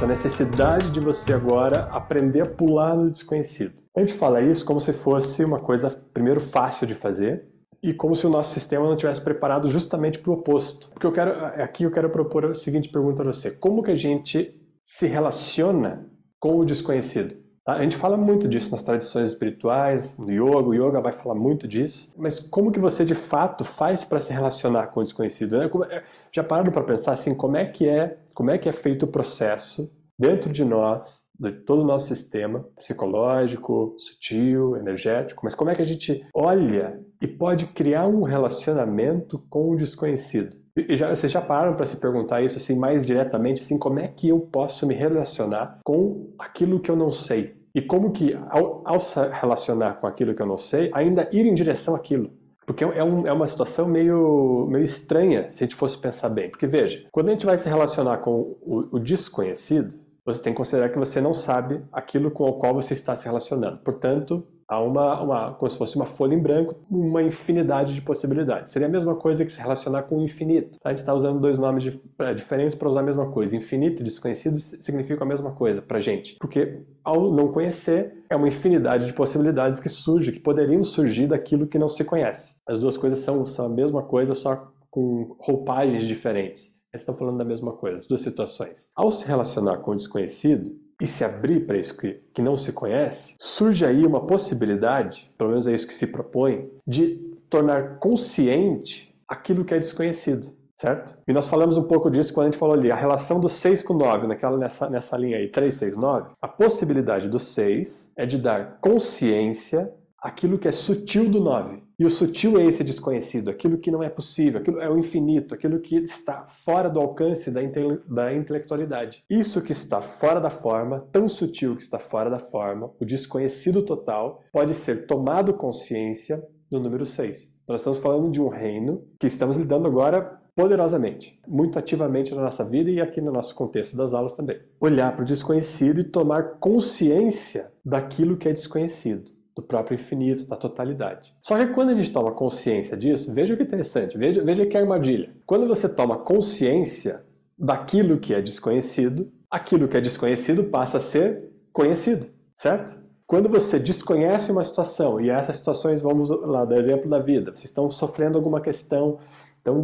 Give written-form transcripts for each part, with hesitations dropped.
essa necessidade de você agora aprender a pular no desconhecido. A gente fala isso como se fosse uma coisa, primeiro, fácil de fazer, e como se o nosso sistema não tivesse preparado justamente para o oposto. Porque aqui eu quero propor a seguinte pergunta a você: como que a gente se relaciona com o desconhecido? A gente fala muito disso nas tradições espirituais, no yoga, o yoga vai falar muito disso, mas como que você de fato faz para se relacionar com o desconhecido? Já pararam para pensar assim, como é que é feito o processo dentro de nós, de todo o nosso sistema psicológico, sutil, energético, mas como é que a gente olha e pode criar um relacionamento com o desconhecido? Vocês já pararam para se perguntar isso assim mais diretamente, assim, como é que eu posso me relacionar com aquilo que eu não sei? E como que, ao se relacionar com aquilo que eu não sei, ainda ir em direção àquilo? Porque é uma situação meio estranha, se a gente fosse pensar bem. Porque veja, quando a gente vai se relacionar com o desconhecido, você tem que considerar que você não sabe aquilo com o qual você está se relacionando. Portanto, há como se fosse uma folha em branco, uma infinidade de possibilidades. Seria a mesma coisa que se relacionar com o infinito. A gente está usando dois nomes diferentes para usar a mesma coisa. Infinito e desconhecido significam a mesma coisa para a gente. Porque ao não conhecer, é uma infinidade de possibilidades que surgem, que poderiam surgir daquilo que não se conhece. As duas coisas são a mesma coisa, só com roupagens diferentes. Eles estão falando da mesma coisa, as duas situações. Ao se relacionar com o desconhecido e se abrir para isso que não se conhece, surge aí uma possibilidade, pelo menos é isso que se propõe, de tornar consciente aquilo que é desconhecido, certo? E nós falamos um pouco disso quando a gente falou ali, a relação do 6 com o 9, nessa linha aí, 3, 6, 9. A possibilidade do 6 é de dar consciência àquilo que é sutil do 9. E o sutil é esse desconhecido, aquilo que não é possível, aquilo é o infinito, aquilo que está fora do alcance da intelectualidade. Isso que está fora da forma, tão sutil que está fora da forma, o desconhecido total, pode ser tomado consciência no número 6. Nós estamos falando de um reino que estamos lidando agora poderosamente, muito ativamente na nossa vida e aqui no nosso contexto das aulas também. Olhar para o desconhecido e tomar consciência daquilo que é desconhecido, do próprio infinito, da totalidade. Só que quando a gente toma consciência disso, veja que interessante, veja que armadilha. Quando você toma consciência daquilo que é desconhecido, aquilo que é desconhecido passa a ser conhecido, certo? Quando você desconhece uma situação, e essas situações, vamos lá, do exemplo da vida, vocês estão sofrendo alguma questão, estão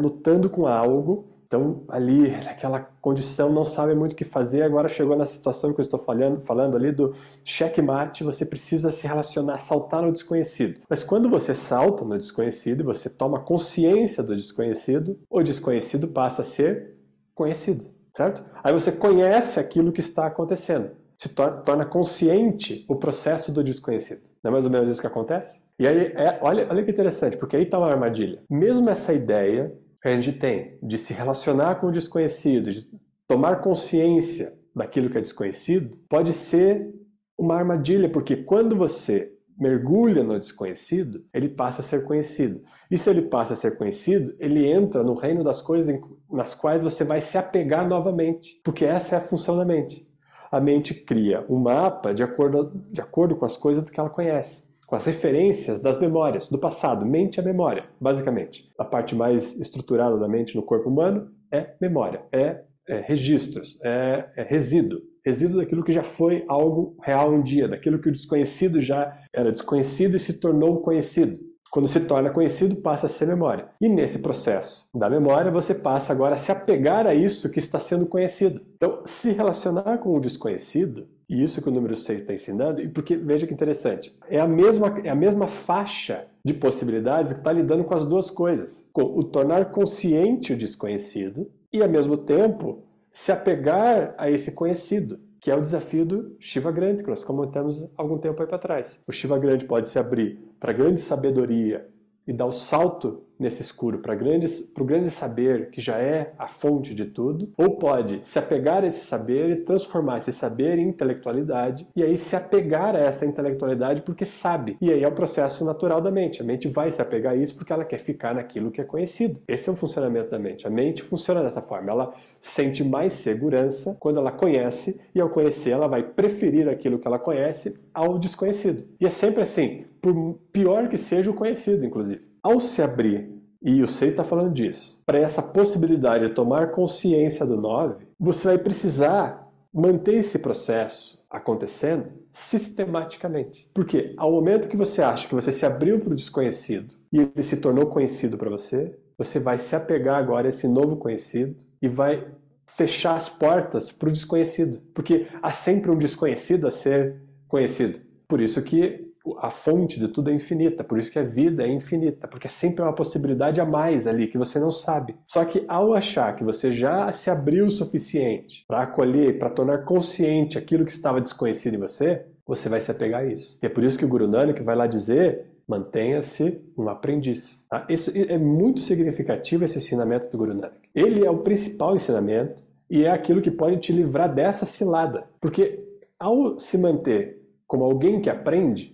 lutando com algo, estão ali naquela condição, não sabem muito o que fazer, agora chegou na situação que eu estou falando ali do checkmate, você precisa se relacionar, saltar no desconhecido. Mas quando você salta no desconhecido e você toma consciência do desconhecido, o desconhecido passa a ser conhecido, certo? Aí você conhece aquilo que está acontecendo, se torna consciente o processo do desconhecido. Não é mais ou menos isso que acontece? E aí, olha que interessante, porque aí está uma armadilha. Mesmo essa ideia que a gente tem de se relacionar com o desconhecido, de tomar consciência daquilo que é desconhecido, pode ser uma armadilha, porque quando você mergulha no desconhecido, ele passa a ser conhecido. E se ele passa a ser conhecido, ele entra no reino das coisas nas quais você vai se apegar novamente, porque essa é a função da mente. A mente cria um mapa de acordo com as coisas que ela conhece, com as referências das memórias, do passado. Mente é memória, basicamente. A parte mais estruturada da mente no corpo humano é memória, é registros, é resíduo. Resíduo daquilo que já foi algo real um dia, daquilo que o desconhecido já era desconhecido e se tornou conhecido. Quando se torna conhecido, passa a ser memória. E nesse processo da memória, você passa agora a se apegar a isso que está sendo conhecido. Então, se relacionar com o desconhecido, e isso que o número 6 está ensinando, e porque, veja que interessante, é a mesma faixa de possibilidades que está lidando com as duas coisas. Com o tornar consciente o desconhecido e, ao mesmo tempo, se apegar a esse conhecido, que é o desafio do Shiva Grande, que nós comentamos algum tempo aí para trás. O Shiva Grande pode se abrir para a grande sabedoria e dar o salto nesse escuro para o grande saber que já é a fonte de tudo, ou pode se apegar a esse saber e transformar esse saber em intelectualidade, e aí se apegar a essa intelectualidade porque sabe. E aí é o processo natural da mente. A mente vai se apegar a isso porque ela quer ficar naquilo que é conhecido. Esse é o funcionamento da mente. A mente funciona dessa forma. Ela sente mais segurança quando ela conhece, e ao conhecer ela vai preferir aquilo que ela conhece ao desconhecido. E é sempre assim, por pior que seja o conhecido, inclusive. Ao se abrir, e o 6 está falando disso, para essa possibilidade de tomar consciência do 9, você vai precisar manter esse processo acontecendo sistematicamente. Porque ao momento que você acha que você se abriu para o desconhecido e ele se tornou conhecido para você, você vai se apegar agora a esse novo conhecido e vai fechar as portas para o desconhecido. Porque há sempre um desconhecido a ser conhecido. Por isso que a fonte de tudo é infinita, por isso que a vida é infinita, porque é sempre uma possibilidade a mais ali que você não sabe. Só que ao achar que você já se abriu o suficiente para acolher, para tornar consciente aquilo que estava desconhecido em você, você vai se apegar a isso. E é por isso que o Guru Nanak vai lá dizer: mantenha-se um aprendiz. Tá? Isso é muito significativo, esse ensinamento do Guru Nanak. Ele é o principal ensinamento e é aquilo que pode te livrar dessa cilada. Porque ao se manter como alguém que aprende,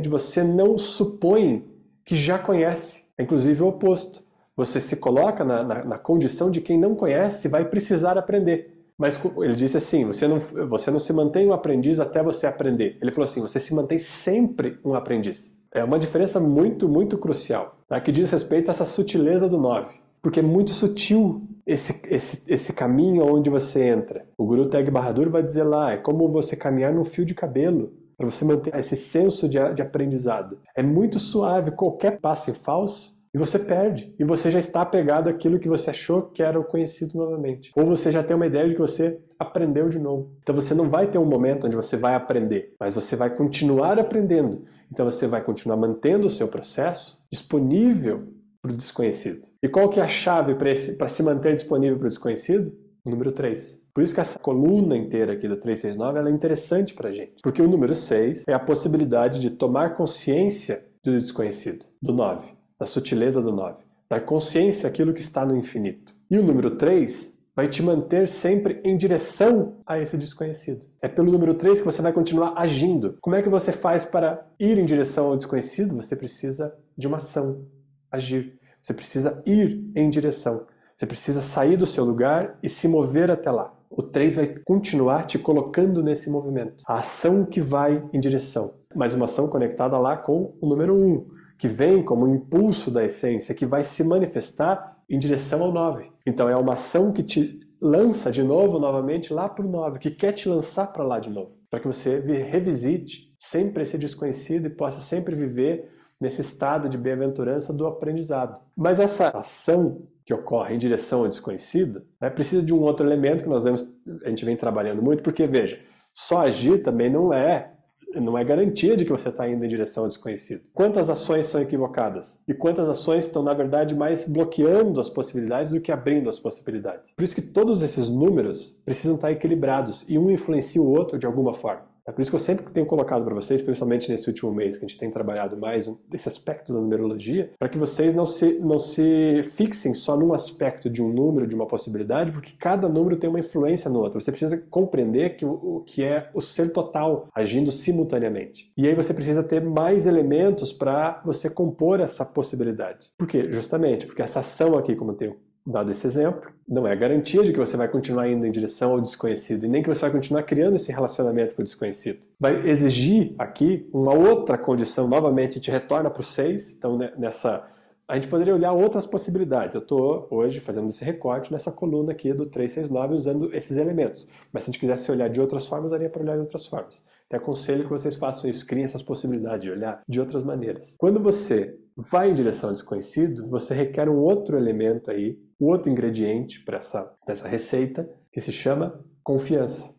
você não supõe que já conhece. É inclusive o oposto. Você se coloca na condição de quem não conhece e vai precisar aprender. Mas ele disse assim, você não se mantém um aprendiz até você aprender. Ele falou assim, você se mantém sempre um aprendiz. É uma diferença muito, muito crucial, tá? Que diz respeito a essa sutileza do 9. Porque é muito sutil esse caminho onde você entra. O Guru Teg Bahadur vai dizer lá, é como você caminhar num fio de cabelo, para você manter esse senso de aprendizado. É muito suave, qualquer passo em falso, e você perde. E você já está apegado àquilo que você achou que era o conhecido novamente. Ou você já tem uma ideia de que você aprendeu de novo. Então você não vai ter um momento onde você vai aprender, mas você vai continuar aprendendo. Então você vai continuar mantendo o seu processo disponível para o desconhecido. E qual que é a chave para se manter disponível para o desconhecido? O número 3. Por isso que essa coluna inteira aqui do 369 ela é interessante para a gente. Porque o número 6 é a possibilidade de tomar consciência do desconhecido, do 9, da sutileza do 9. Dar consciência àquilo que está no infinito. E o número 3 vai te manter sempre em direção a esse desconhecido. É pelo número 3 que você vai continuar agindo. Como é que você faz para ir em direção ao desconhecido? Você precisa de uma ação. Agir. Você precisa ir em direção. Você precisa sair do seu lugar e se mover até lá. O 3 vai continuar te colocando nesse movimento. A ação que vai em direção. Mas uma ação conectada lá com o número 1, que vem como um impulso da essência, que vai se manifestar em direção ao 9. Então é uma ação que te lança de novo, novamente, lá para o 9, que quer te lançar para lá de novo. Para que você revisite sempre esse desconhecido e possa sempre viver nesse estado de bem-aventurança do aprendizado. Mas essa ação que ocorre em direção ao desconhecido, precisa de um outro elemento que a gente vem trabalhando muito, porque, veja, só agir também não é garantia de que você está indo em direção ao desconhecido. Quantas ações são equivocadas? E quantas ações estão, na verdade, mais bloqueando as possibilidades do que abrindo as possibilidades? Por isso que todos esses números precisam estar equilibrados e um influencia o outro de alguma forma. É por isso que eu sempre tenho colocado para vocês, principalmente nesse último mês que a gente tem trabalhado mais desse aspecto da numerologia, para que vocês não se fixem só num aspecto de um número, de uma possibilidade, porque cada número tem uma influência no outro. Você precisa compreender o que é o ser total agindo simultaneamente. E aí você precisa ter mais elementos para você compor essa possibilidade. Por quê? Justamente porque essa ação aqui, como eu tenho dado esse exemplo, não é garantia de que você vai continuar indo em direção ao desconhecido e nem que você vai continuar criando esse relacionamento com o desconhecido. Vai exigir aqui uma outra condição, novamente te retorna para o 6, então a gente poderia olhar outras possibilidades. Eu estou hoje fazendo esse recorte nessa coluna aqui do 369 usando esses elementos, mas se a gente quisesse olhar de outras formas, daria para olhar de outras formas. Te aconselho que vocês façam isso, criem essas possibilidades de olhar de outras maneiras. Quando você vai em direção ao desconhecido, você requer um outro elemento aí, um outro ingrediente para essa receita, que se chama confiança.